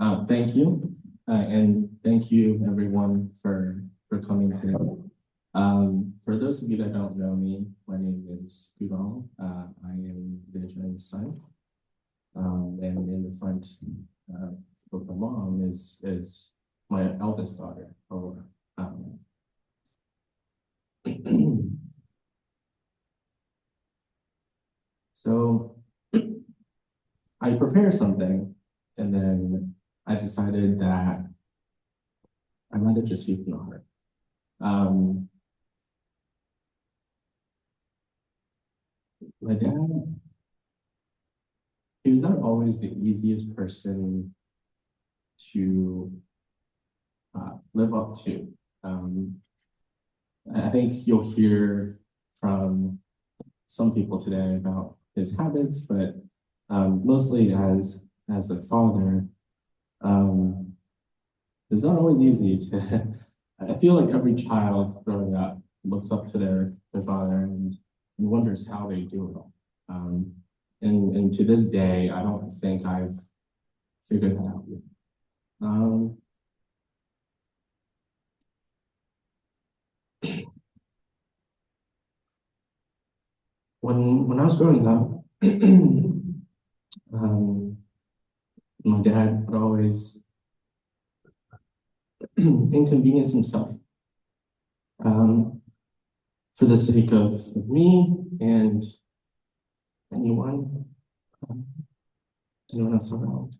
Thank you, and thank you everyone for coming today. For those of you that don't know me, my name is Pudong. I am Liezhen's son, and in the front of the mom is my eldest daughter, Aurora. So I prepared something, and then I decided that I'd rather just speak from the heart. My dad, he was not always the easiest person to live up to. I think you'll hear from some people today about his habits, but mostly as a father, it's not always easy to. I feel like every child growing up looks up to their father and wonders how they do it all. And to this day, I don't think I've figured that out yet. When I was growing up, my dad would always inconvenience himself for the sake of me and anyone else around.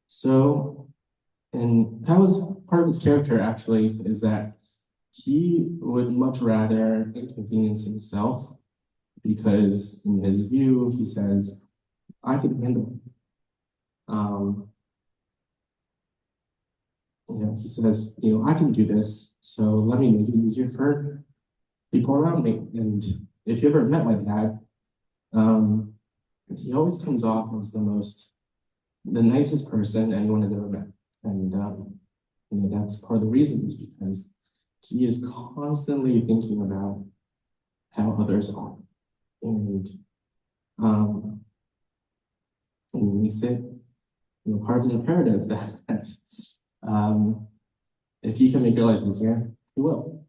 So, and that was part of his character actually, is that he would much rather inconvenience himself because in his view, he says, I can handle it. He says, I can do this, so let me make it easier for people around me. And if you ever met my dad, he always comes off as the nicest person anyone has ever met. And that's part of the reason is because he is constantly thinking about how others are. And he makes it part of his imperative that if he can make your life easier, he will.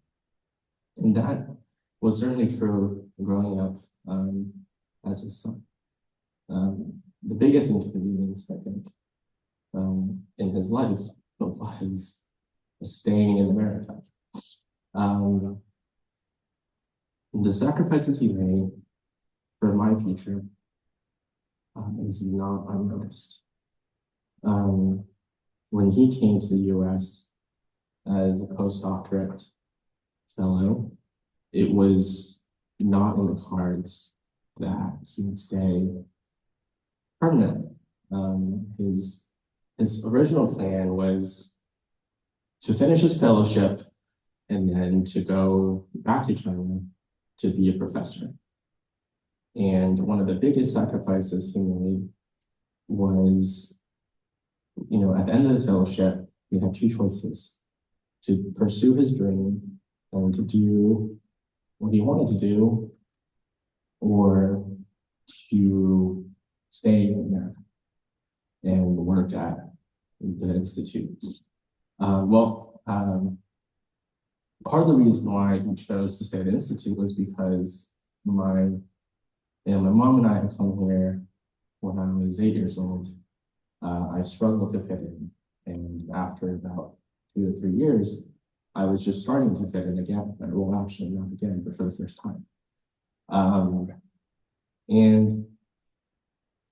And that was certainly true growing up as his son. The biggest inconvenience, I think, in his life was staying in America. The sacrifices he made for my future is not unnoticed. When he came to the US as a postdoctorate fellow, it was not in the cards that he would stay permanently. His original plan was to finish his fellowship and then to go back to China to be a professor. And one of the biggest sacrifices he made was, at the end of his fellowship, he had two choices: to pursue his dream and to do what he wanted to do, or to stay in America and work at the institute. Part of the reason why he chose to stay at the institute was because my mom and I had come here when I was 8 years old. I struggled to fit in, and after about 2 to 3 years, I was just starting to fit in again. Well, actually, not again, but for the first time. And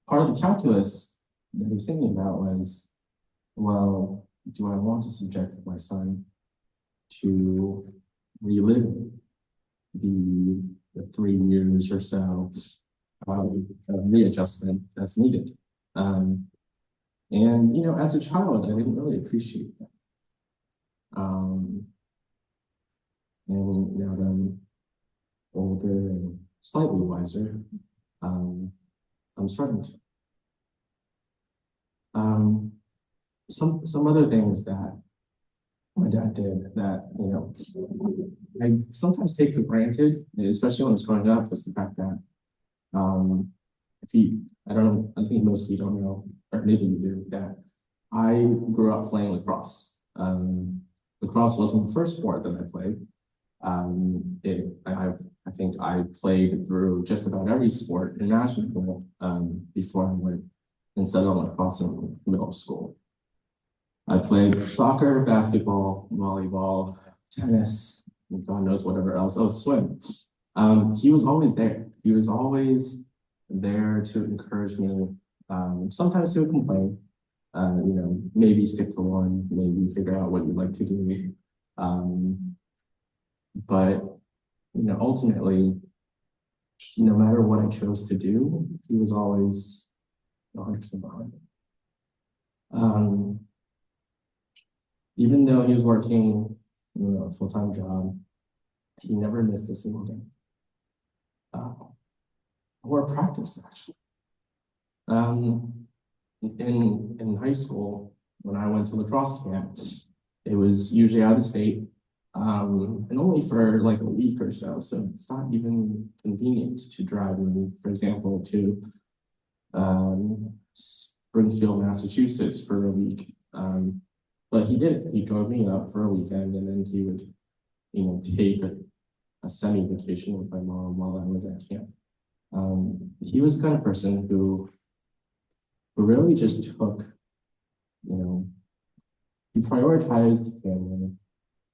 part of the calculus that he was thinking about was, well, do I want to subject my son to relive the 3 years or so of readjustment that's needed? And as a child, I didn't really appreciate that. And now that I'm older and slightly wiser, I'm starting to. Some other things that my dad did that I sometimes take for granted, especially when I was growing up, was the fact that I don't know, I think most of you don't know, or maybe you do, that I grew up playing lacrosse. Lacrosse wasn't the first sport that I played. I think I played through just about every sport imaginable before I went and settled on lacrosse in middle school. I played soccer, basketball, volleyball, tennis, and God knows whatever else. Oh, swim. He was always there. He was always there to encourage me. Sometimes he would complain, maybe stick to one, maybe figure out what you'd like to do. But ultimately, no matter what I chose to do, he was always 100% behind me. Even though he was working, a full-time job, he never missed a single day. Or practice, actually. In high school, when I went to lacrosse camp, it was usually out of the state, and only for like a week or so. So it's not even convenient to drive me, for example, to Springfield, Massachusetts for a week. But he did it. He drove me up for a weekend, and then he would, take a semi-vacation with my mom while I was at camp. He was the kind of person who really just took, he prioritized family,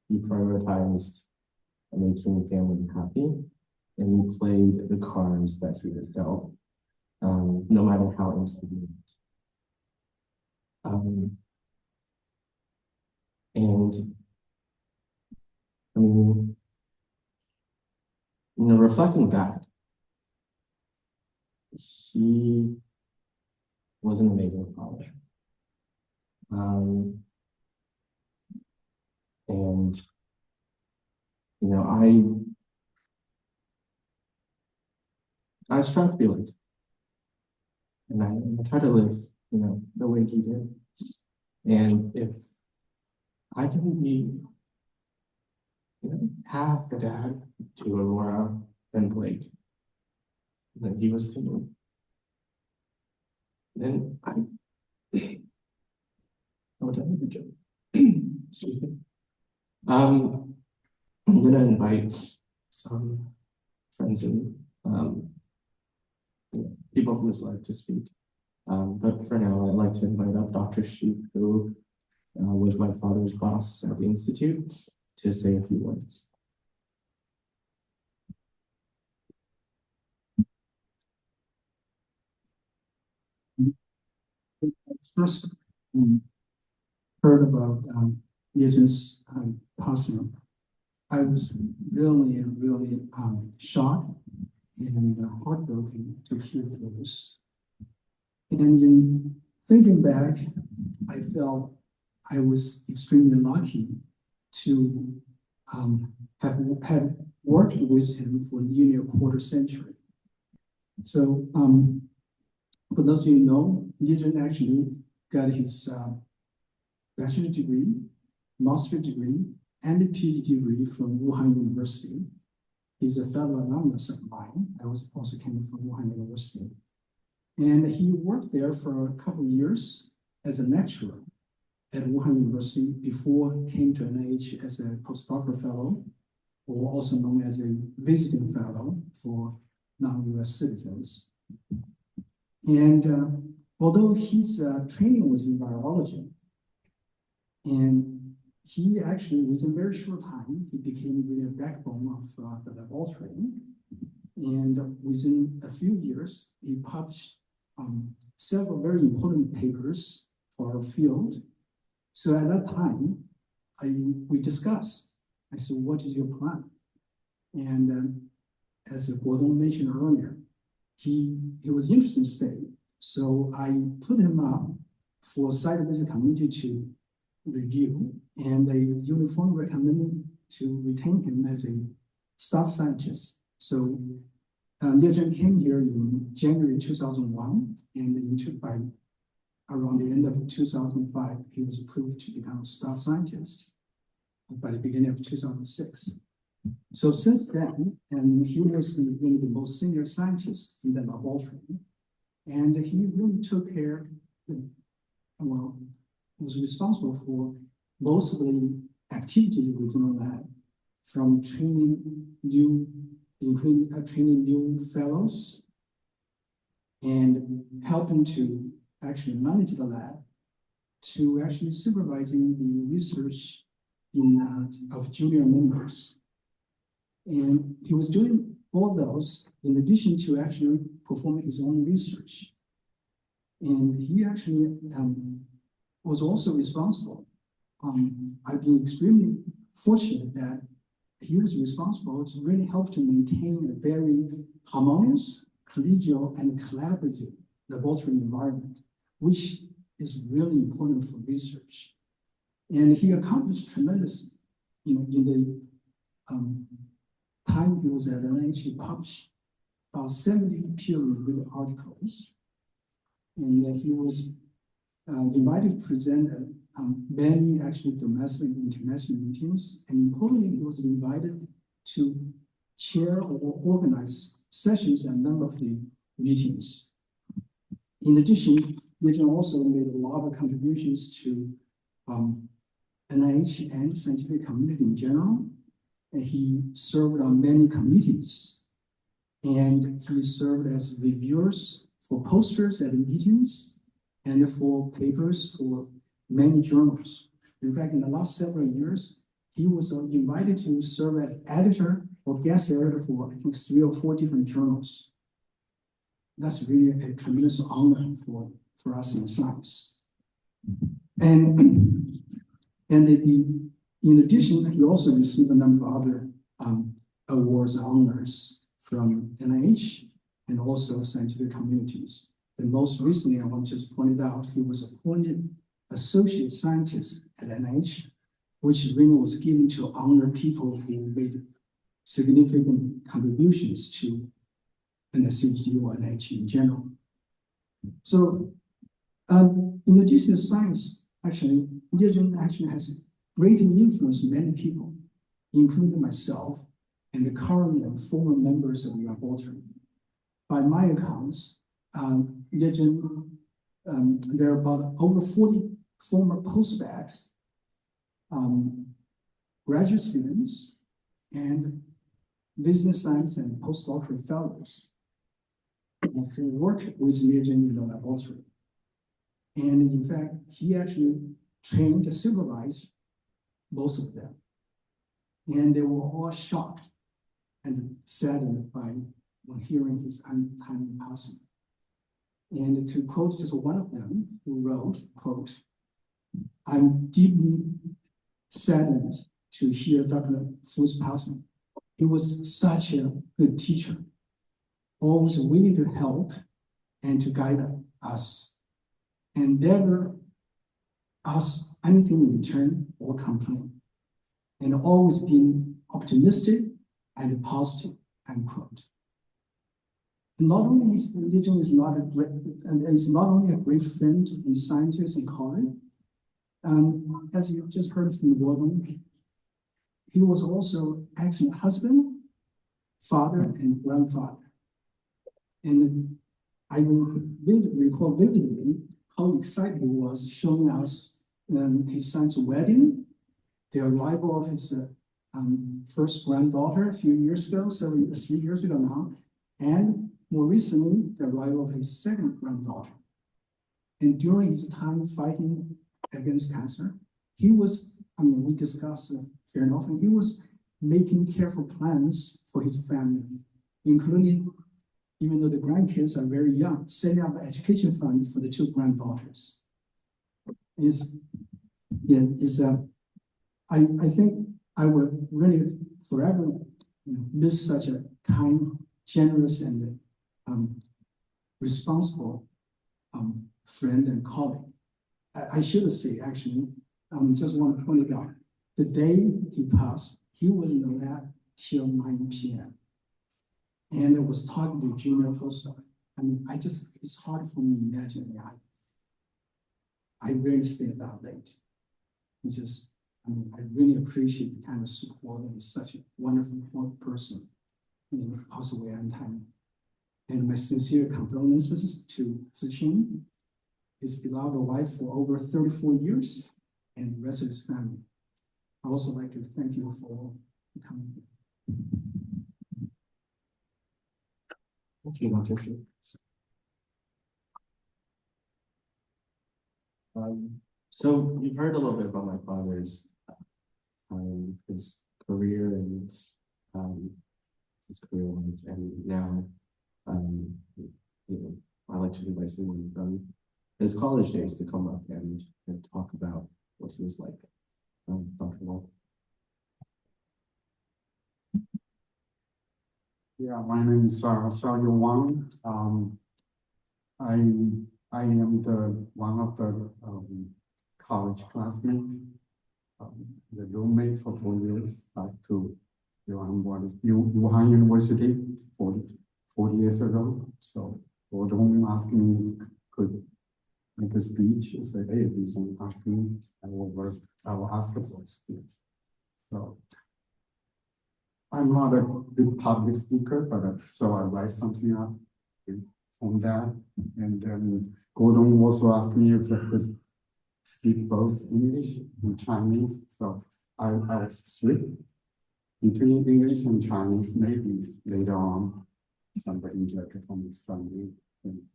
he prioritized making family happy, and he played the cards that he was dealt, no matter how inconvenient. And I mean, reflecting back, he was an amazing father. And I strive to be like, and I try to live, the way he did. And if I can be, half the dad to Aurora and Blake that he was to me, then I would have a good job. Excuse me. I'm gonna invite some friends and people from his life to speak. But for now, I'd like to invite up Dr. Sheep, who was my father's boss at the Institute, to say a few words. First heard about Liezhen's passing, I was really, really shocked and heartbroken to hear this. And in thinking back, I felt I was extremely lucky to have worked with him for nearly a quarter century. So for those of you who know, Liezhen actually got his bachelor's degree, master's degree, and a PhD degree from Wuhan University. He's a fellow alumnus of mine. I also came from Wuhan University. And he worked there for a couple of years as a lecturer at Wuhan University before he came to NIH as a postdoctoral fellow, or also known as a visiting fellow for non-US citizens. And although his training was in biology, and he actually, within a very short time, he became really a backbone of the laboratory. And within a few years, he published several very important papers for our field. So at that time, we discussed. I said, what is your plan? And as Guodong mentioned earlier, he was interested in staying. So I put him up for a site visit committee to review, and they uniformly recommended to retain him as a staff scientist. So Liezhen came here in January 2001, and by around the end of 2005, he was approved to become a staff scientist by the beginning of 2006. So since then, and he was really the most senior scientist in the laboratory, and he really took care, was responsible for most of the activities within the lab, from training new fellows and helping to actually manage the lab, to actually supervising the research of junior members. And he was doing all those in addition to actually performing his own research. And he actually was also responsible. I've been extremely fortunate that he was responsible to really help to maintain a very harmonious, collegial, and collaborative laboratory environment, which is really important for research. And he accomplished tremendous, in the time he was at NIH. He published about 70 peer-reviewed articles, and he was invited to present at many actually domestic and international meetings, and importantly, he was invited to chair or organize sessions at a number of the meetings. In addition, Liezhen also made a lot of contributions to NIH and the scientific community in general. And he served on many committees, and he served as reviewers for posters at the meetings and for papers for many journals. In fact, in the last several years, he was invited to serve as editor or guest editor for, I think, 3 or 4 different journals. That's really a tremendous honor for us in science. And in addition, he also received a number of other awards and honors from NIH and also scientific communities. And most recently, I want to just point it out, he was appointed associate scientist at NIH, which really was given to honor people who made significant contributions to NSCG or NIH in general. So, in addition to science, actually, Liezhen actually has greatly influenced many people, including myself and the current and former members of the laboratory. By my accounts, Liezhen, there are about over 40 former postdocs, graduate students, and business science and postdoctoral fellows who work with Liezhen in the laboratory. And in fact, he actually trained and supervised most of them. And they were all shocked and saddened by when hearing his untimely passing. And to quote just one of them, who wrote, quote, "I'm deeply saddened to hear Dr. Fu's passing. He was such a good teacher, always willing to help and to guide us, and never ask anything in return or complain, and always being optimistic and positive," unquote. Not only is Liezhen is not only a great friend and scientist and colleague, as you just heard from Rockville, he was also excellent husband, father, and grandfather. And I recall vividly how excited he was showing us his son's wedding, the arrival of his first granddaughter a few years ago, 3 years ago now, and more recently, the arrival of his second granddaughter. And during his time fighting against cancer, he was, we discussed very often, he was making careful plans for his family, including, even though the grandkids are very young, setting up an education fund for the 2 granddaughters. I think I would really forever miss such a kind, generous, and responsible friend and colleague. I should say, actually, just want to point it out. The day he passed, he was in the lab till 9 p.m. and I was talking to junior postdoc. It's hard for me to imagine. I rarely stay that late. I really appreciate the kind of support, and such a wonderful person, passed away on time. And my sincere condolences to Ziqing his beloved wife for over 34 years and the rest of his family. I also like to thank you for coming. Thank you, Dr. Fu. So you've heard a little bit about my father's his career and his career life, and now I like to invite someone from his college days to come up and talk about what he was like. Dr. Wong. Yeah, my name is Xiaoyu Wang. I am the one of the college classmates, the roommate for 4 years back to Wuhan University 40 years ago. So Rodong asked me if I could make a speech. I said, hey, if you don't ask me, I will ask for a speech. So I'm not a good public speaker, but so I write something up from that. And then Gordon also asked me if I could speak both English and Chinese. So I was split between English and Chinese. Maybe later on, somebody like from his family can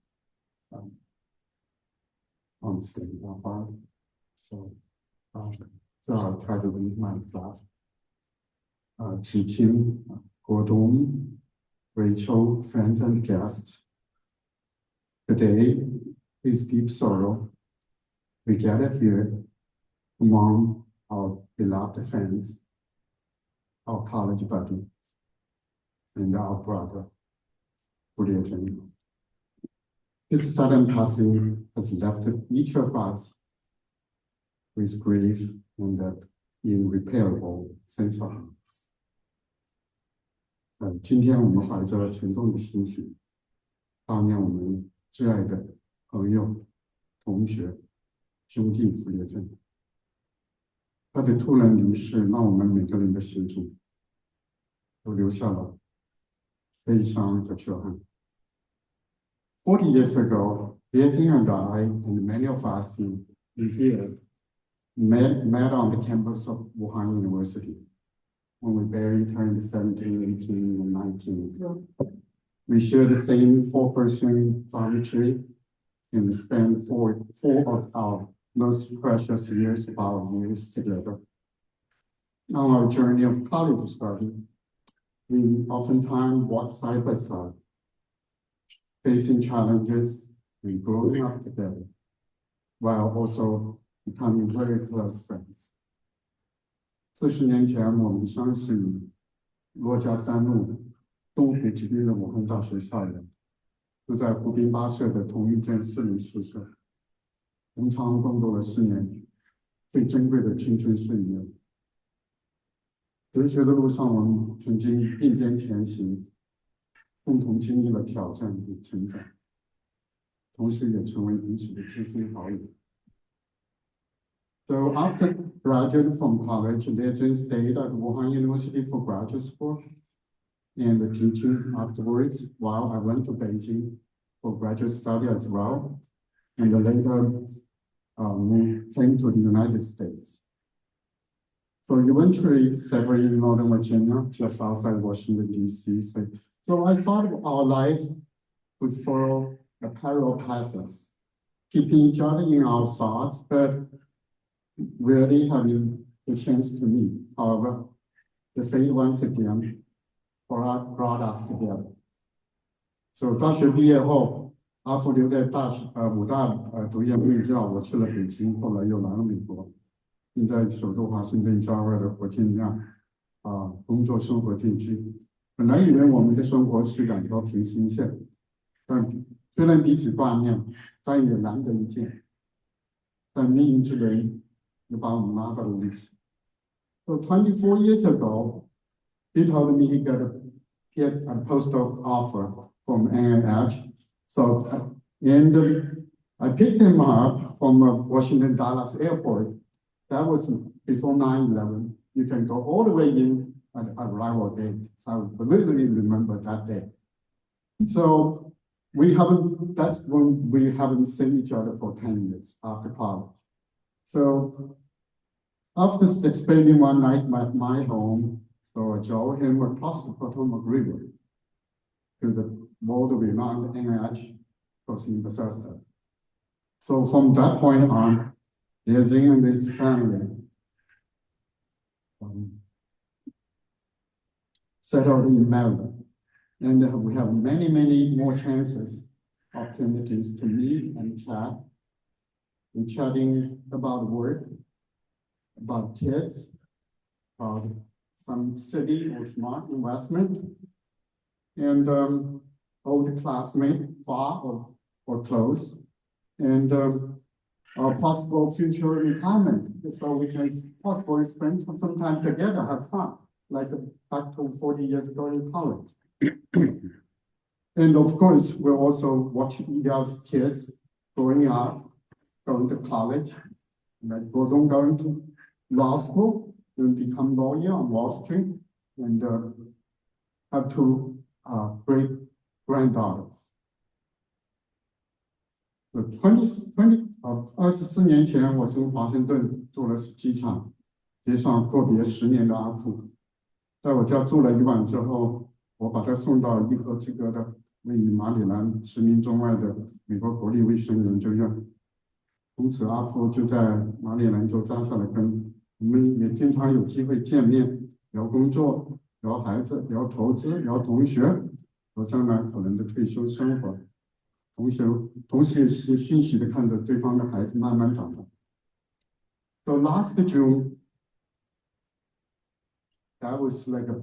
understand that part. So I'll try to read my class. Teaching, Gordon, Rachel, friends and guests. Today is deep sorrow. We gather here among our beloved friends, our college buddy, and our brother, Liezhen. His sudden passing has left each of us with grief and that irreparable sense of loss. 今天我们怀着沉重的心情，悼念我们挚爱的朋友、同学、兄弟付烈振。他的突然离世，让我们每个人的心中都留下了悲伤和缺憾。40 years ago, Liezhen and I, and many of us in here, met on the campus of Wuhan University when we buried her in the 17, 18, and 19. We shared the same 4-person dormitory and spent four of our most precious years of our years together. On our journey of college study, we oftentimes walked side by side, facing challenges and growing up together, while also becoming very close friends. 40年前，我们相识于罗家三路东湖直隶的武汉大学校园，住在湖滨8社的同一间4人宿舍，同窗共度了4年最珍贵的青春岁月。留学的路上，我们曾经并肩前行，共同经历了挑战与成长，同时也成为彼此的知心好友。So after graduating from college, Liezhen stayed at Wuhan University for graduate school and teaching afterwards, while I went to Beijing for graduate study as well, and later came to the United States. So eventually settled in Northern Virginia, just outside Washington, D.C. So I thought our life would follow a parallel paths, keeping each other in our thoughts, but rarely having the chance to meet. However, the fate once again brought us together. So 大学毕业后，阿福留在武大读研任教，我去了北京，后来又来了美国，并在首都华盛顿郊外的火箭站工作生活定居。本来以为我们的生活是两条平行线，但虽然彼此挂念，但也难得一见。但命运之轮又把我们拉到了一起。So 24 years ago, he told me he got a postdoc offer from NIH. So and I picked him up from Washington Dallas Airport. That was before 9/11. You can go all the way in at arrival date. So I vividly remember that day. So that's when we haven't seen each other for 10 years after college. So after spending one night at my home, so I drove him across the Potomac River to the world-renowned NIH in Bethesda. So from that point on, Liezhen and his family settled in Maryland. And we have many, many more opportunities to meet and chat. We're chatting about work, about kids, about some city or smart investment, and old classmates, far or close, and our possible future retirement, so we can possibly spend some time together, have fun, like back to 40 years ago in college. And of course, we're also watching those kids growing up, going to college, like going to law school, and become lawyer on Wall Street, and have two great granddaughters. 24年前，我从华盛顿坐了机场，接上阔别10年的阿富，在我家住了1晚之后，我把他送到伊河之隔的位于马里兰10名中外的美国国立卫生研究院。从此，阿富就在马里兰州扎下了根。我们也经常有机会见面，聊工作，聊孩子，聊投资，聊同学，聊将来可能的退休生活。同时也是欣喜的看着对方的孩子慢慢长大。So last June, that was like a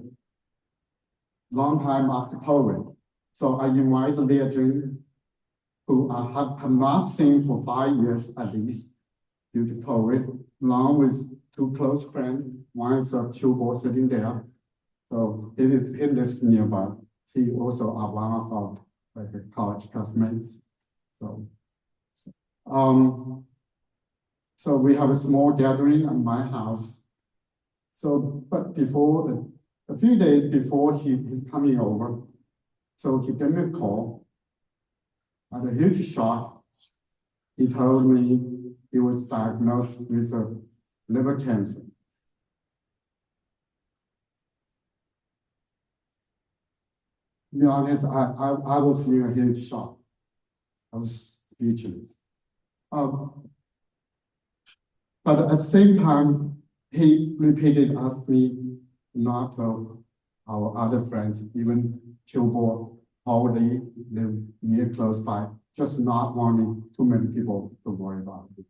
long time after COVID. So I invited Liezhen, who I have not seen for 5 years at least due to COVID, along with 2 close friends. One is a Cuban sitting there. So he lives nearby. He also are one of our college classmates. So we have a small gathering at my house. So, but before a few days before he's coming over, so he gave me a call. Had a huge shock. He told me he was diagnosed with a liver cancer. To be honest, I was in a huge shock. I was speechless. But at the same time, he repeated asked me not to our other friends, even Cuba, how they live near close by, just not wanting too many people to worry about it.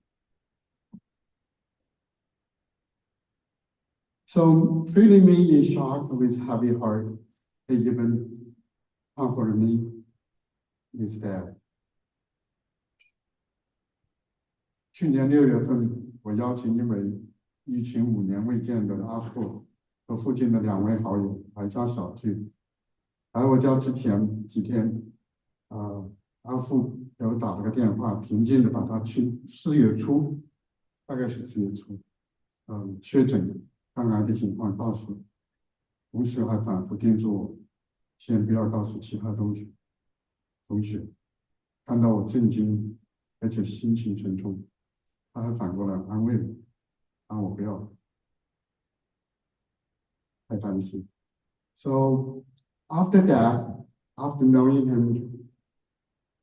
So treating me in shock with heavy heart, he even comforted me instead. 去年6月份，我邀请一位一群5年未见的阿富和附近的2位好友来家小聚。来我家之前几天，阿富给我打了个电话，平静的把他去4月初，大概是4月初，确诊肝癌的情况告诉我，同时还反复叮嘱我，先不要告诉其他同学。看到我震惊，而且心情沉重，他还反过来安慰我，让我不要太担心。So after that, after knowing him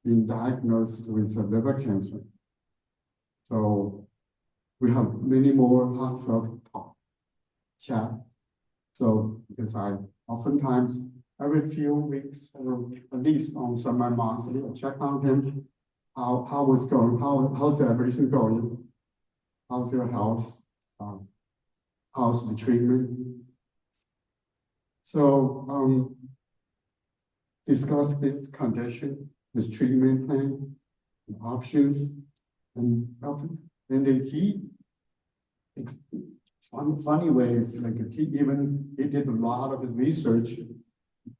being diagnosed with a liver cancer, so we have many more heartfelt chat. So because I oftentimes every few weeks or at least on semi-monthly, I check on him, how was going, how's everything going, how's your health, how's the treatment. So discuss this condition, this treatment plan, the options, and he funny ways, like he did a lot of research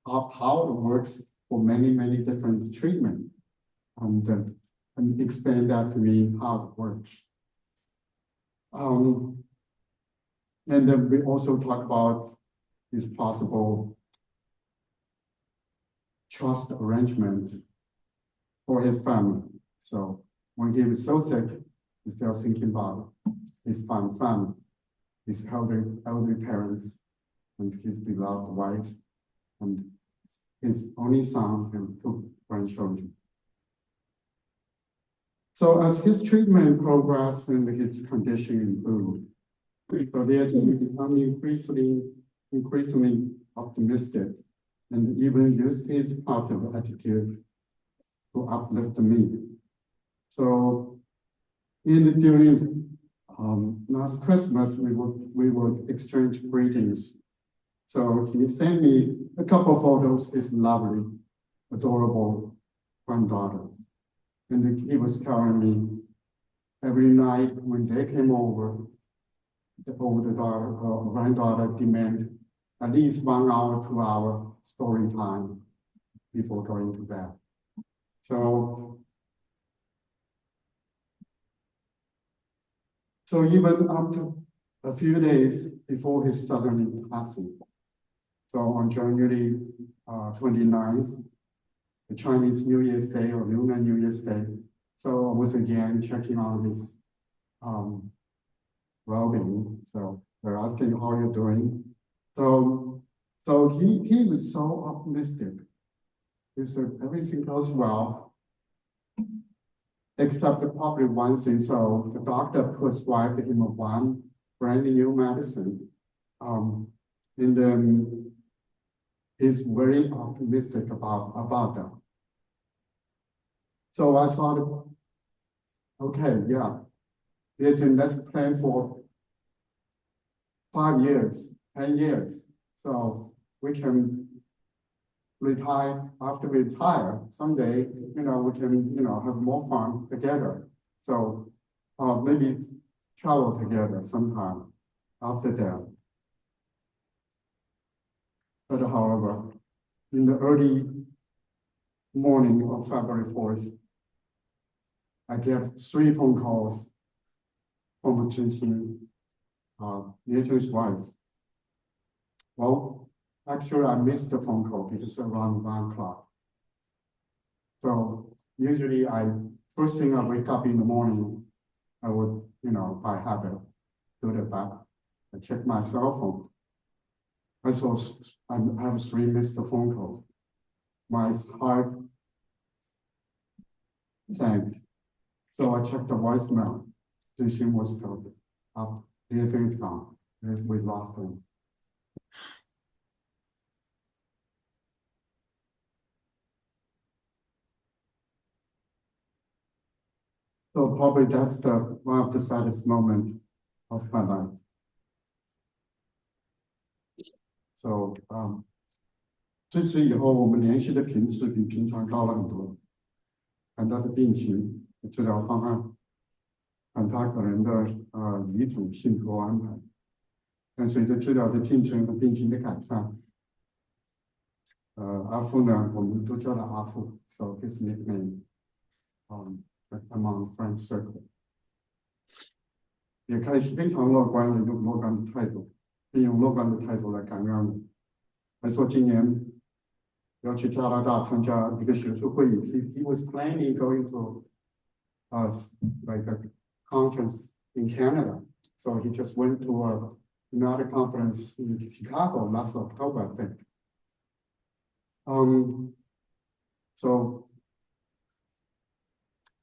of how it works for many different treatment, and explain that to me how it works. And then we also talk about this possible trust arrangement for his family. So when he was so sick, he's still thinking about his family, his elderly parents, and his beloved wife, and his only son and 2 grandchildren. So as his treatment progressed and his condition improved, so Liezhen became increasingly optimistic, and even used his positive attitude to uplift me. So during last Christmas, we would exchange greetings. So he sent me a couple of photos of his lovely, adorable granddaughter. And he was telling me every night when they came over, the older daughter or granddaughter demanded at least 1 hour, 2 hour story time before going to bed. So even after a few days before his suddenly passing, so on January 29th, the Chinese New Year's Day or Lunar New Year's Day, so I was again checking on his well-being. So they're asking how you're doing. So he was so optimistic. He said everything goes well, except probably one thing. So the doctor prescribed him one brand new medicine. And then he's very optimistic about that. So I thought, okay, yeah, let's plan for 5 years, 10 years. So we can retire, after we retire, someday, we can, have more fun together. So maybe travel together sometime after that. But however, in the early morning of February 4th, I get 3 phone calls from Liezhen's wife. Well, actually, I missed the phone call because around 1 o'clock. So usually first thing I wake up in the morning, I would, by habit, do the back. I check my cell phone. I saw I have 3 missed phone calls. My heart sank. So I checked the voicemail. She was told, Liezhen is gone. We lost him. So probably that's one of the saddest moments of my life. So 自此以后，我们联系的频次比平常高了很多，看他的病情、治疗方案，看他可能的遗嘱信托安排。但随着治疗的进程和病情的改善，阿富呢，我们都叫他阿富 ，so his nickname among friend circle， 也开始非常乐观的用乐观的态度，并用乐观的态度来感染我。还说今年要去加拿大参加一个学术会议 ，he was planning going to like a conference in Canada, so he just went to another conference in Chicago last October, I think. So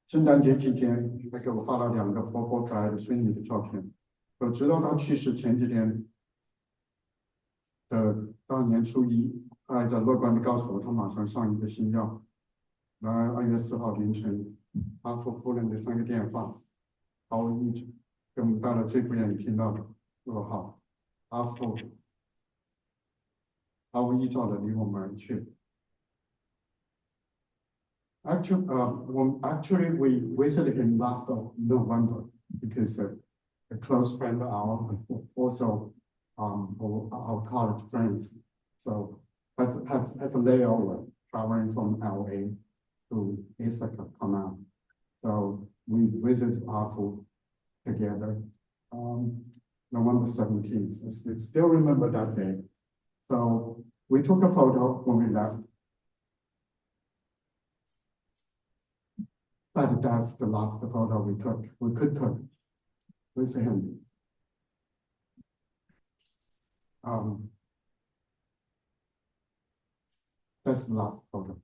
圣诞节期间，他给我发了2个活泼可爱的孙女的照片。我直到他去世前几天的大年初一，他还在乐观的告诉我，他马上上一个新药。然而2月4号凌晨，阿富夫人的3个电话毫无意志，给我们带来最不愿意听到的噩耗。阿富毫无预兆的离我们而去。Actually, we visited him last November because a close friend of ours, also our college friends, so has a layover traveling from LA to Ithaca, Command. So we visited Afu together November 17th. I still remember that day. So we took a photo when we left. But that's the last photo we took. We could take. Raise your hand. That's the last photo.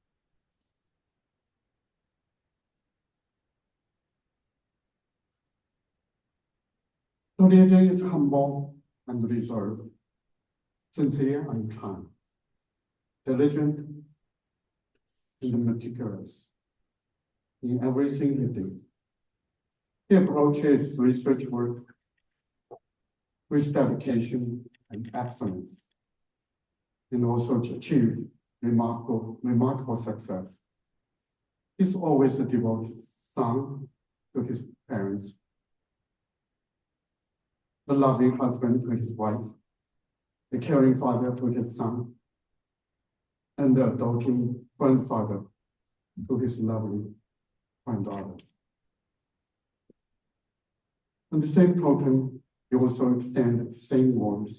So Liezhen is humble and reserved, sincere and kind, diligent and meticulous in everything he did. He approaches research work with dedication and excellence, and also to achieve remarkable success. He's always a devoted son to his parents, a loving husband to his wife, a caring father to his son, and a doting grandfather to his lovely granddaughter. On the same token, he also extended the same warmth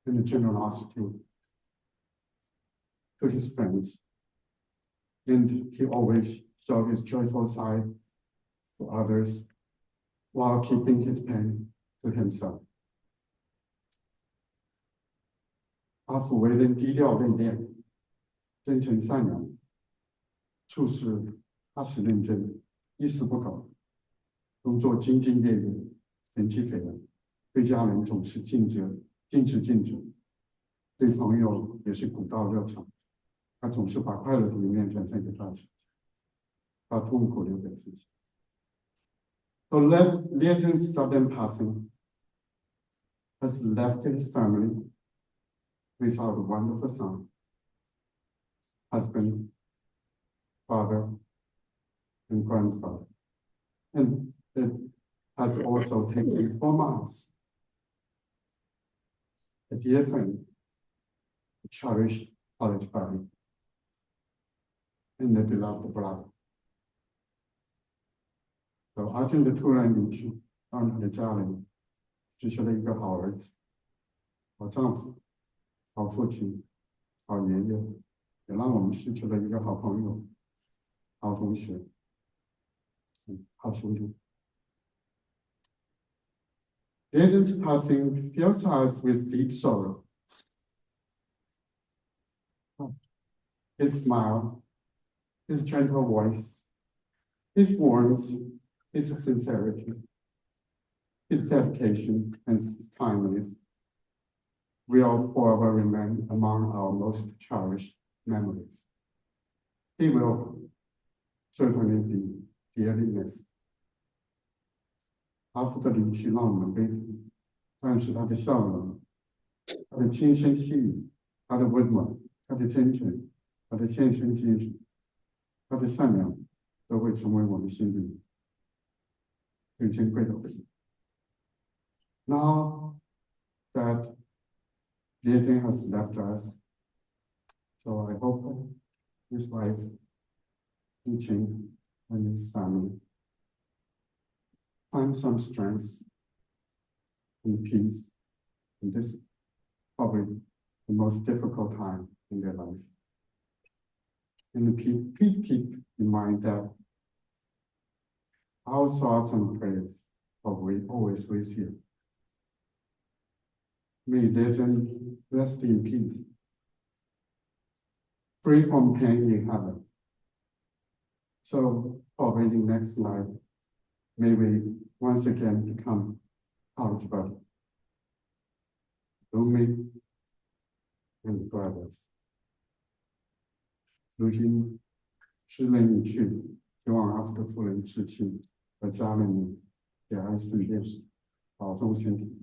and generosity to his friends. And he always showed his joyful side to others while keeping his pain to himself. 阿父为人低调内敛，真诚善良，处事踏实认真，一丝不苟，工作兢兢业业，成绩斐然，对家人总是尽职尽责，对朋友也是古道热肠。他总是把快乐的一面展现给大家，把痛苦留给自己。So Liezhen's sudden passing has left his family without a wonderful son, husband, father, and grandfather. And it has also taken 4 months. A dear friend, a cherished college buddy, and a beloved brother. 阿正的突然离去，让他的家人失去了一个好儿子、好丈夫、好父亲、好爷爷，也让我们失去了一个好朋友、好同学、好兄弟。Liezhen's passing fills us with deep sorrow. His smile, his gentle voice, his warmth, his sincerity, his dedication, and his kindness will forever remain among our most cherished memories. He will certainly be dearly missed. 阿父的离去让我们悲痛，但是他的笑容、他的轻声细语、他的温暖、他的真诚、他的献身精神、他的善良，都会成为我们心里最珍贵的回忆。Now that Liezhen has left us, so I hope his wife, Liezhen, and his family find some strength and peace in this probably the most difficult time in their life. And please keep in mind that our thoughts and prayers are always with you. May Liezhen rest in peace, free from pain in heaven. So, probably in next life, may we once again become college buddies, roommates, and brothers. 如今诗人已去，希望阿福的夫人至亲和家人们节哀顺变，保重身体。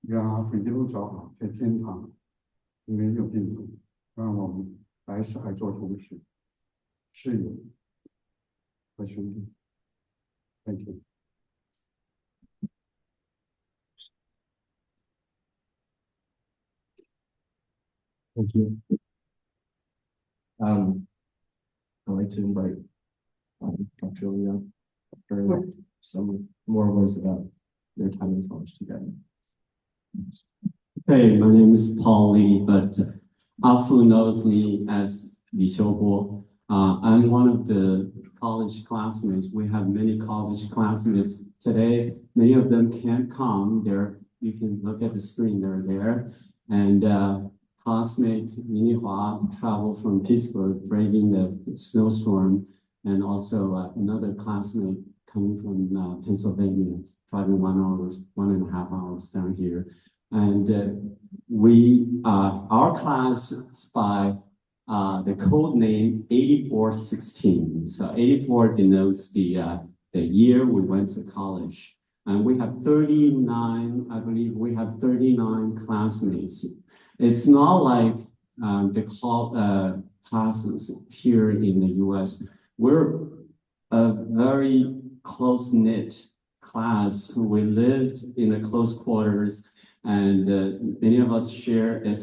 愿阿福一路走好，在天堂没有病痛，让我们来世还做同学、室友和兄弟。Thank you. Thank you. I'd like to invite Dr. Leo for some more words about their time in college together. Hey, my name is Paul Lee, but Afu knows me as Li Xiubo. I'm one of the college classmates. We have many college classmates today. Many of them can't come. You can look at the screen, they're there. And classmate Minnie Hua traveled from Pittsburgh, braving the snowstorm, and also another classmate coming from Pennsylvania, driving 1.5 hours down here. And our class by the code name 8416. So 84 denotes the year we went to college. And we have 39, I believe we have 39 classmates. It's not like the classes here in the US. We're a very close-knit class. We lived in a close quarters, and many of us share a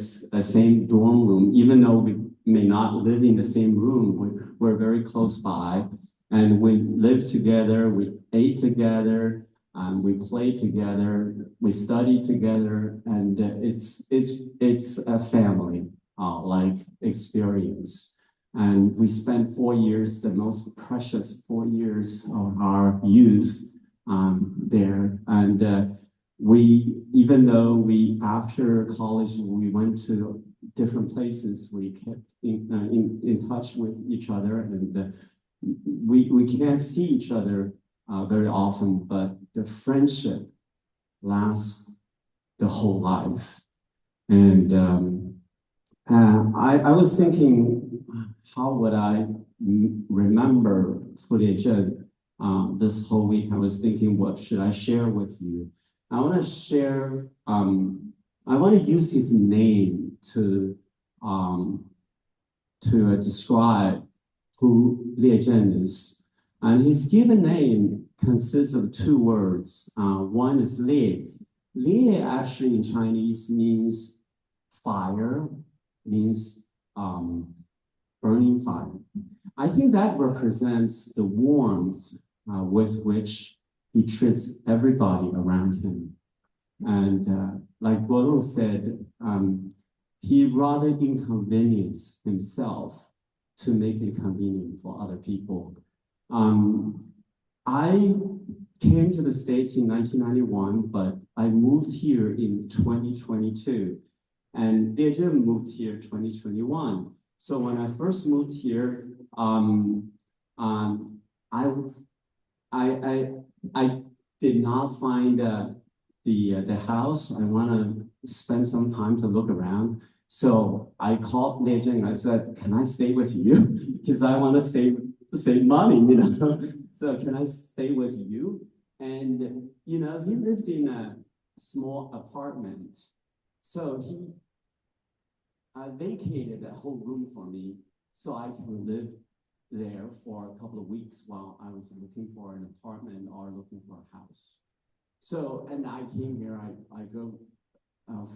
same dorm room, even though we may not live in the same room. We're very close by, and we live together, we ate together, we play together, we study together, and it's a family like experience. And we spent 4 years, the most precious 4 years of our youth there. And even though after college, we went to different places, we kept in touch with each other, and we can't see each other very often, but the friendship lasts the whole life. And I was thinking, how would I remember Liezhen this whole week? I was thinking, what should I share with you? I want to share, I want to use his name to describe who Liezhen is. And his given name consists of 2 words. One is Lie. Lie actually in Chinese means fire, means burning fire. I think that represents the warmth with which he treats everybody around him. And like Guolu said, he rather inconvenience himself to make it convenient for other people. I came to the States in 1991, but I moved here in 2022. And Liezhen moved here 2021. So when I first moved here, I did not find the house. I want to spend some time to look around. So I called Liezhen. I said, "Can I stay with you? Because I want to save money, you know. So can I stay with you?" And you know, he lived in a small apartment, so he vacated that whole room for me, so I can live there for a couple of weeks while I was looking for an apartment or looking for a house. So, and I came here, I drove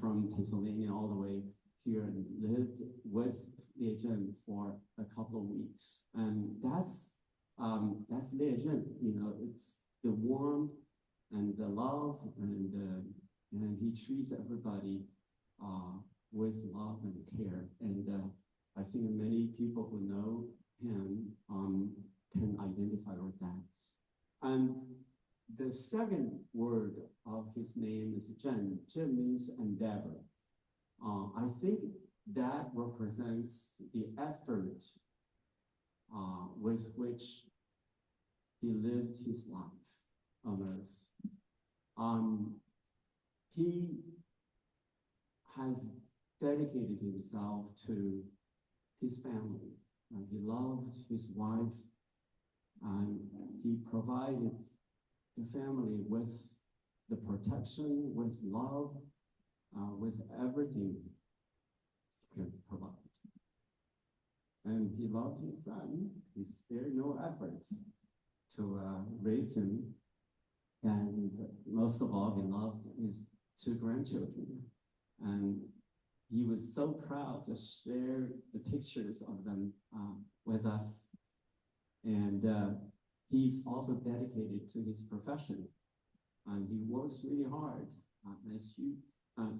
from Pennsylvania all the way here and lived with Liezhen for a couple of weeks. And that's Liezhen, you know, it's the warmth and the love, and he treats everybody with love and care. And I think many people who know him can identify with that. And the second word of his name is Zhen. Zhen means endeavor. I think that represents the effort with which he lived his life on earth. He has dedicated himself to his family. He loved his wife, and he provided the family with the protection, with love, with everything he could provide. And he loved his son. He spared no efforts to raise him. And most of all, he loved his 2 grandchildren. And he was so proud to share the pictures of them with us. And he's also dedicated to his profession. And he works really hard. As you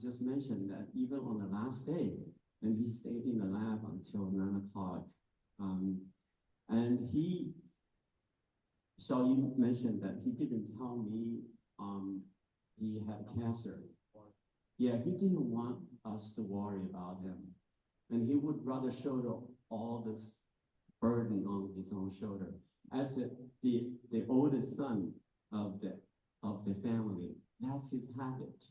just mentioned, that even on the last day, and he stayed in the lab until 9 o'clock. And Xiaoyi mentioned that he didn't tell me he had cancer. Yeah, he didn't want us to worry about him. And he would rather shoulder all this burden on his own shoulder. As the oldest son of the family, that's his habit.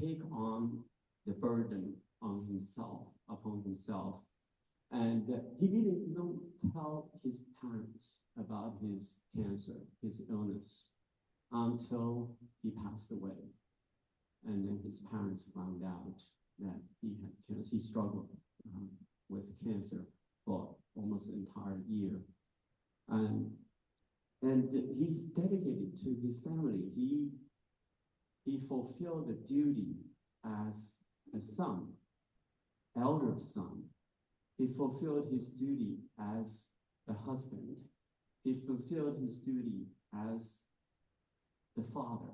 Take on the burden on himself, upon himself. And he didn't even tell his parents about his cancer, his illness, until he passed away. And then his parents found out that he had cancer. He struggled with cancer for almost an entire year. And he's dedicated to his family. He fulfilled the duty as a son, elder son. He fulfilled his duty as a husband. He fulfilled his duty as the father,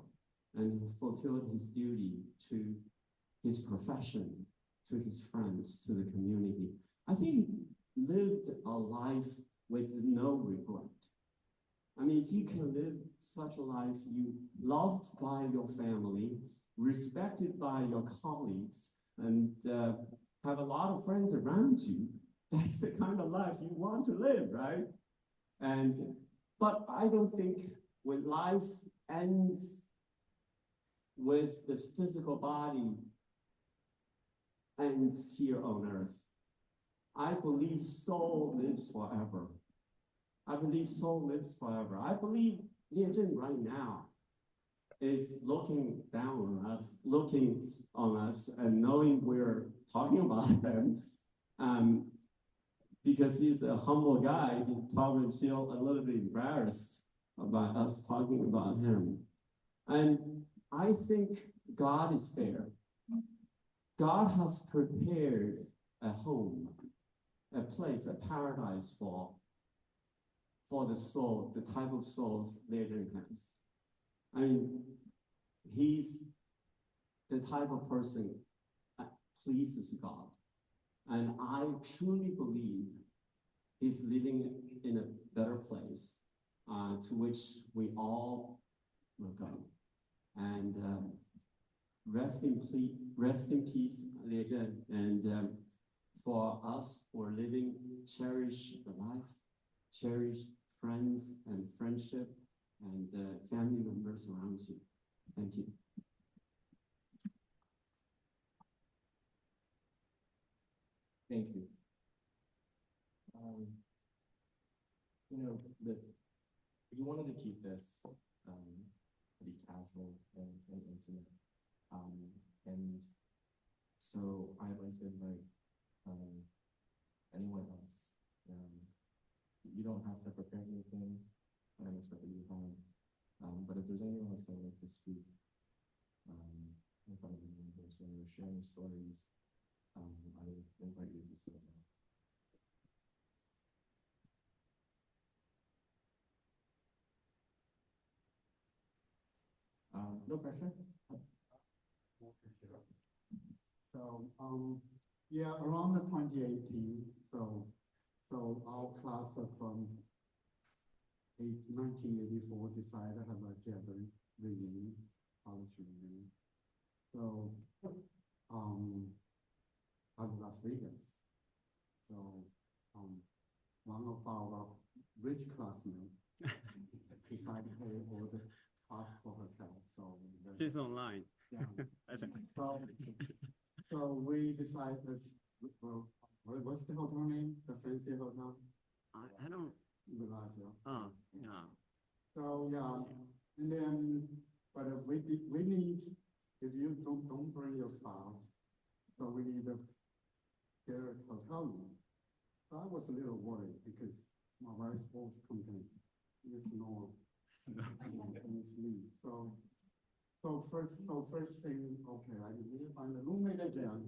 and he fulfilled his duty to his profession, to his friends, to the community. I think he lived a life with no regret. I mean, if you can live such a life, you loved by your family, respected by your colleagues, and have a lot of friends around you, that's the kind of life you want to live, right? But I don't think when life ends with the physical body ends here on earth, I believe soul lives forever. I believe soul lives forever. I believe Liezhen right now is looking down on us, looking on us, and knowing we're talking about him. Because he's a humble guy, he probably feel a little bit embarrassed about us talking about him. And I think God is fair. God has prepared a home, a place, a paradise for the soul, the type of souls Liezhen has. I mean, he's the type of person that pleases God. And I truly believe he's living in a better place to which we all will go. And rest in peace, Liezhen. And for us who are living, cherish the life, cherish friends and friendship and family members around you. Thank you. Thank you. You know, he wanted to keep this pretty casual and intimate. And so I'd like to invite anyone else. You don't have to prepare anything. I don't expect that you have. But if there's anyone else that would like to speak in front of the members or sharing stories, I would invite you to do so now. No pressure. So, yeah, around the 2018, so our class of 1984 decided to have a gathering reunion, college reunion. So, out of Las Vegas. So, one of our rich classmates decided to pay all the cost for hotel. So she's online. Yeah. So we decided, well, what's the hotel name? The fancy hotel? I don't. Villaggio. Oh, yeah. So yeah, and then, but we need, if you don't bring your spouse, so we need their hotel room. So I was a little worried because my wife always complains, you snore and sleep. So first thing, okay, I need to find a roommate again.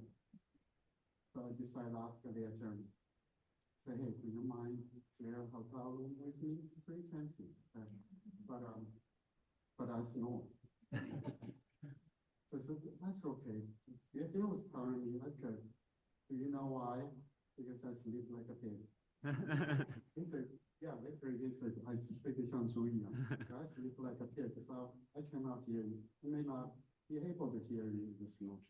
So I decided to ask the attorney, say, hey, do you mind share a hotel room with me? It's pretty fancy, but I snore. So that's okay. Yes, he was telling me, like, do you know why? Because I sleep like a pig. He said, Yeah, literally, he said, I speak Shanzhui. I sleep like a pig, so I cannot hear you. I may not be able to hear you in the snow.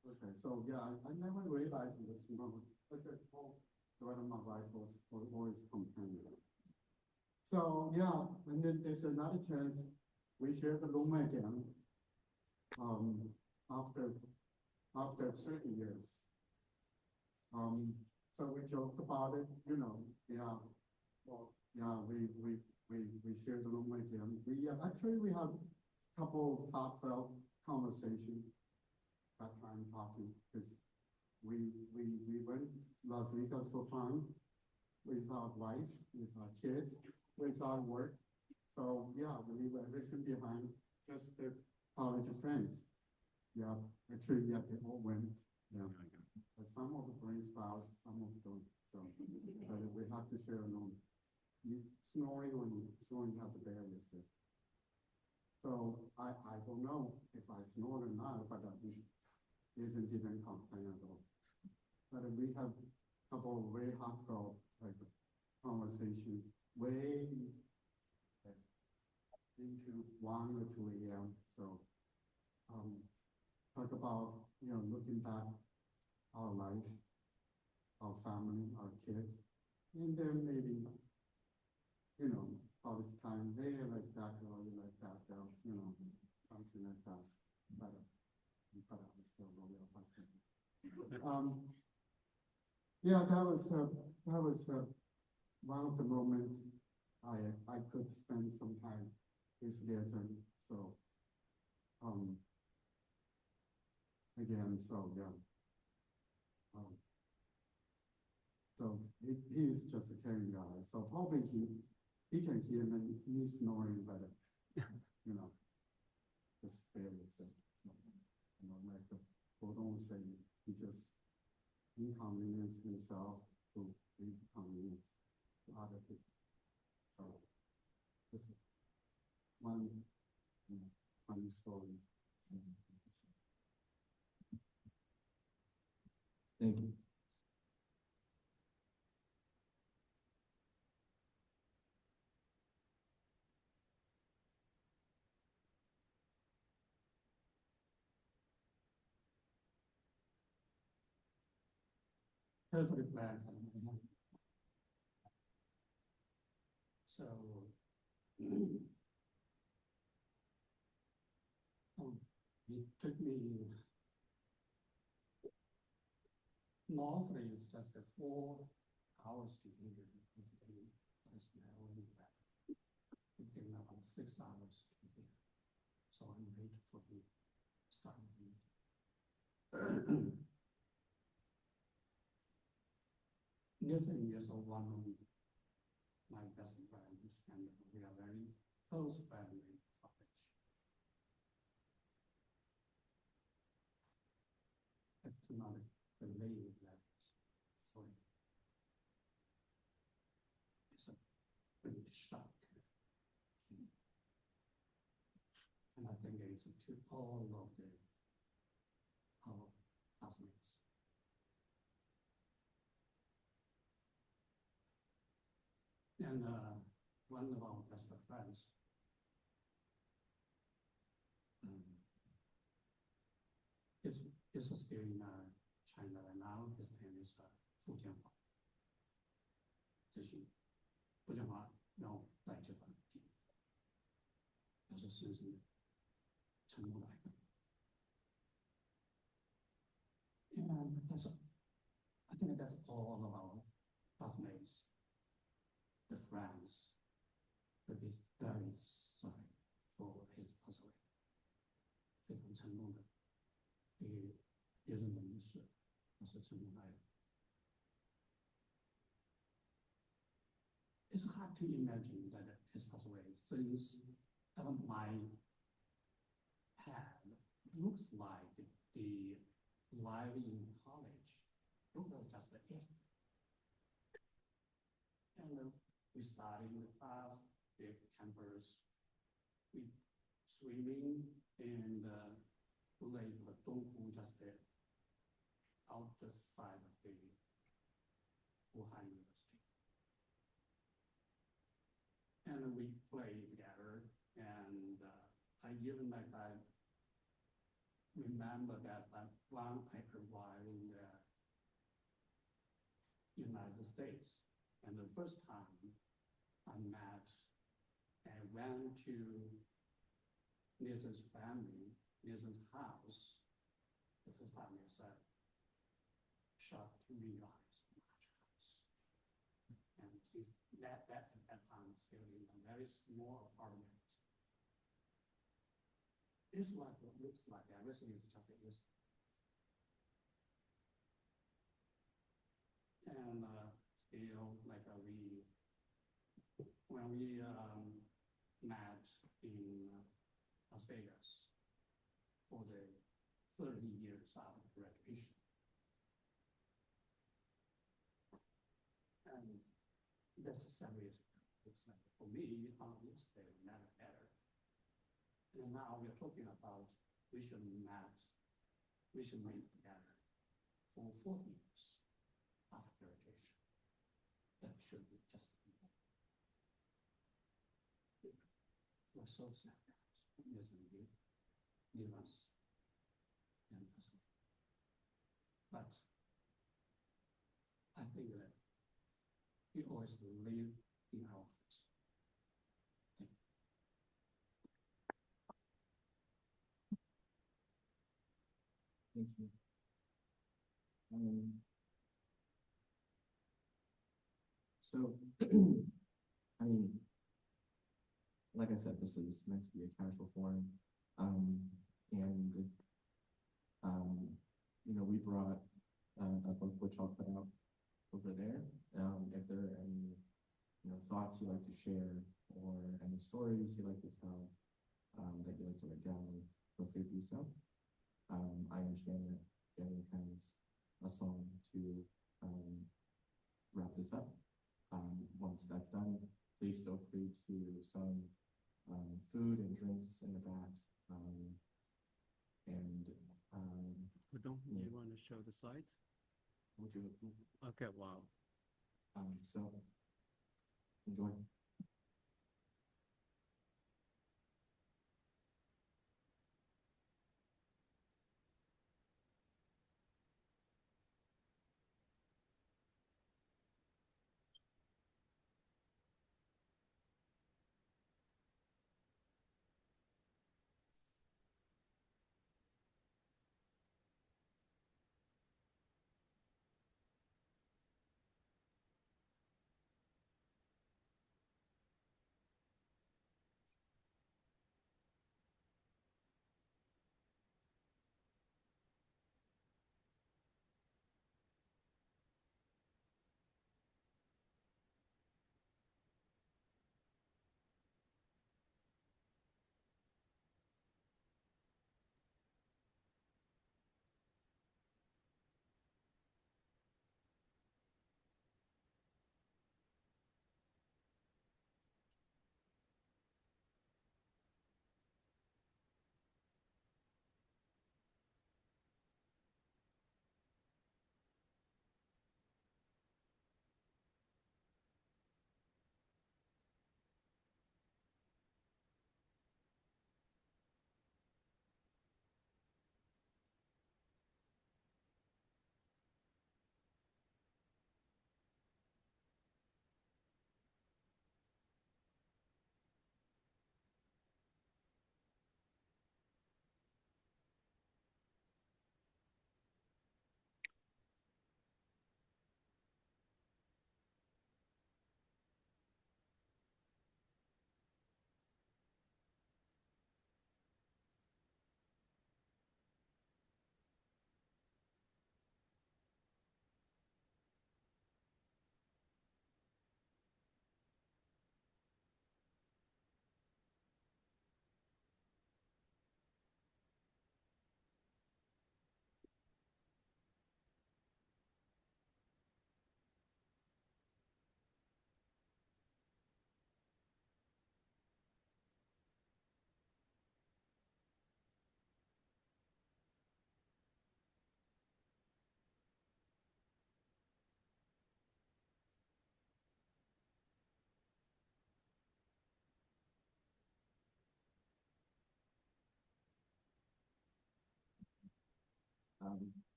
Okay, so yeah, I never realized the snow. I said, oh, one of my wife was always complaining. So yeah, and then there's another chance we share the room again. After 30 years. So we joked about it, yeah. Well, yeah, we shared the room again. We actually we have a couple of heartfelt conversations that time talking because we went Las Vegas for fun with our wife, with our kids, with our work. So yeah, we leave everything behind, just the college friends. Yeah, actually, yeah, they all went. Yeah, but some of the brain spouse, some of them. So, but we have to share alone. Snoring when you have to bear with it. So I don't know if I snore or not, but at least isn't even complain at all. But we have a couple of very heartfelt like conversation way into 1 or 2 a.m. So talk about looking back our life, our family, our kids, and then maybe all this time they like that or you like that, something like that. But I'm still really husband. Yeah, that was one of the moments I could spend some time with Liezhen. So again, so yeah. So he's just a caring guy. So probably he can hear me. He's snoring, but just barely so like the Bodong say, he just inconvenience himself to inconvenience to other people. So this is one funny story. Thank you. Totally planned. So it took me normally it's just 4 hours to get here. Just now and back. It took me about 6 hours to get here. So I'm late for the start of the meeting. Liezhen is one of my best friends, and we are very close family in college. I cannot believe that story. It's a big shock. And I think it's to all of our classmates. And one of our best friends is still in China right now. His name is Fu. 咨询不讲话，然后带着他听，他是深深的承诺来的。And I think that's all of our classmates. The friends will be very sorry for his pass away. 非常沉重的对别人的离世，他是承诺来的。It's hard to imagine that his pass away since my head looks like the life in college. Looks like just it. And we started in the class, the campus, we swimming and play the Donghu just out the side of the Wuhan University. we play together, and I even like I remember that when I arrived in the United States, and the first time I went to Liezhen's family, Liezhen's house. The first time is a shock to realize large house. And since at that time, still in a very small apartment. It's like what looks like everything is just is. And still like when we met in Las Vegas for the 30 years after graduation. And that's a serious. It's like for me, it's never better. And now we're talking about we should meet together for 40 years after graduation. That should be just. We're so sad that Liezhen leave us and us. But I think that he always live in our hearts. Thank you. So, I mean, like I said, this is meant to be a casual forum, and we brought a book which I'll put out over there. If there are any thoughts you'd like to share or any stories you'd like to tell that you'd like to write down, feel free to do so. I understand that Jenny has a song to wrap this up. Once that's done, please feel free to some food and drinks in the back. Don't you want to show the slides? We'll do it. Okay, wow. So enjoy.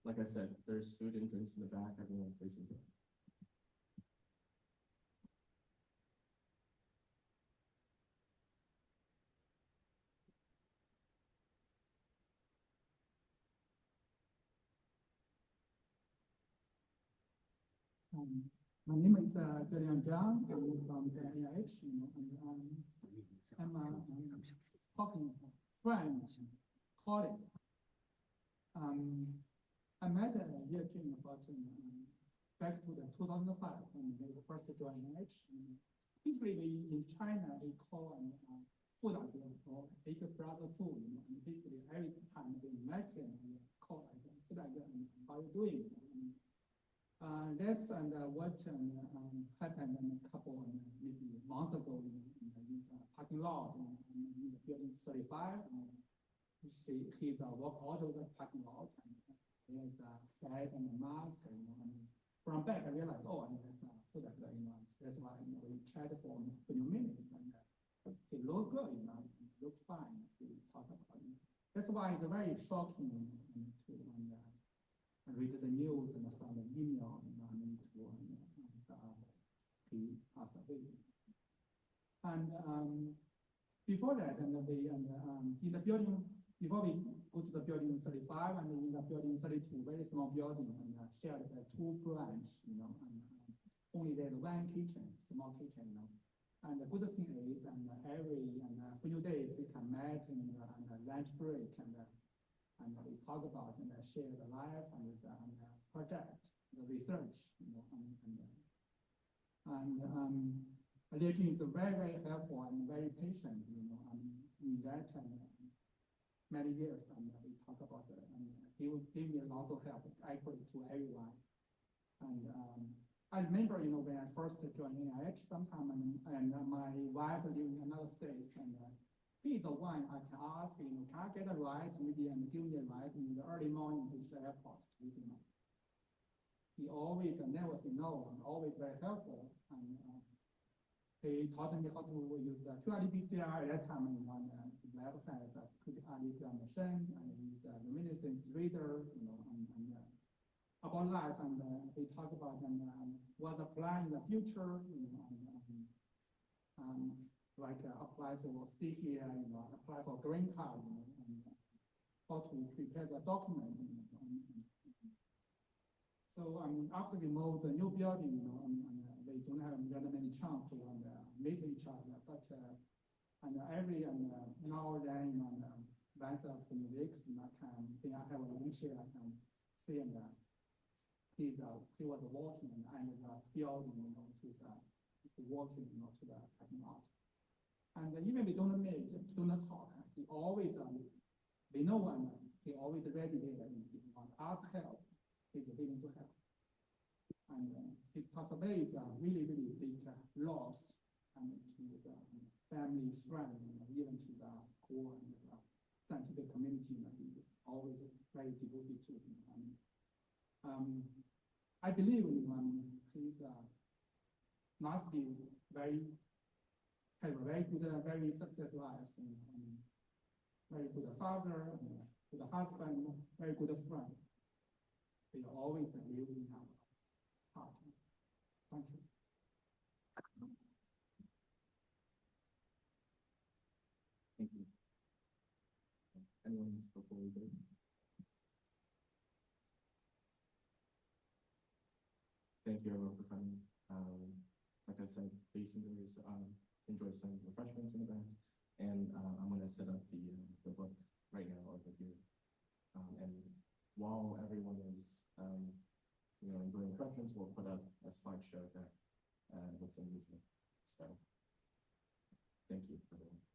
like I said, there's food and drinks in the back. Everyone please enjoy. My name is Liezhen Zhang. I'm from the NIH, and I'm talking friend, colleague. I met Liezhen about back to the 2005 when they first joined NIH. Basically, in China, we call food idea or big brother food. And basically, every time they met him, we call food idea and how you doing? That's what happened a couple maybe months ago in the parking lot in the building 35. He's walk out of the parking lot and he has a bag and a mask. And from back, I realized, that's food idea. That's why we chatted for a few minutes and he looked good, looked fine. We talk about it. That's why it's very shocking to read the news and from the email he passed away. And before that, in the building, before we go to the building 35 and in the building 32, very small building and shared by two branches, and only there's one kitchen, small kitchen, And the good thing is, every few days we can meet in lunch break and we talk about and share the life and the project, the research, Liezhen is very, very helpful and very patient, in that many years, and we talk about it, and he will give me lots of help, equally to everyone. And I remember, when I first joined NIH sometime, and my wife living in another state, and he's the one I can ask, can I get a ride, maybe, and give me a ride in the early morning to the airport, He always never say no, and always very helpful. And he taught me how to use qRT-PCR at that time, and the lab has a qRT machine, and use a luminescence reader, about life, and they talk about what's the plan in the future, like apply for stay here, apply for green card, and how to prepare the document. So after we moved the new building, they don't have that many chance to meet each other, but every now and then, once a few weeks, I have a wheelchair, I can see he was walking and the building, to walking, to the parking lot. And even we don't meet, do not talk, he always, we know he always ready there, and if you want to ask help, he's willing to help. And his possibility is really, really big loss, to the family, friend, even to the core and the scientific community, he's always very devoted to him. I believe he's must be have a very good, very successful life, very good father, good husband, very good friend. They always live in our heart. Thank you. Thank you. Anyone else before we go? Thank you everyone for coming. Like I said, please enjoy some refreshments in the back, and I'm going to set up the book right now over here. And while everyone is enjoying refreshments, we'll put up a slideshow that with some music. So thank you everyone.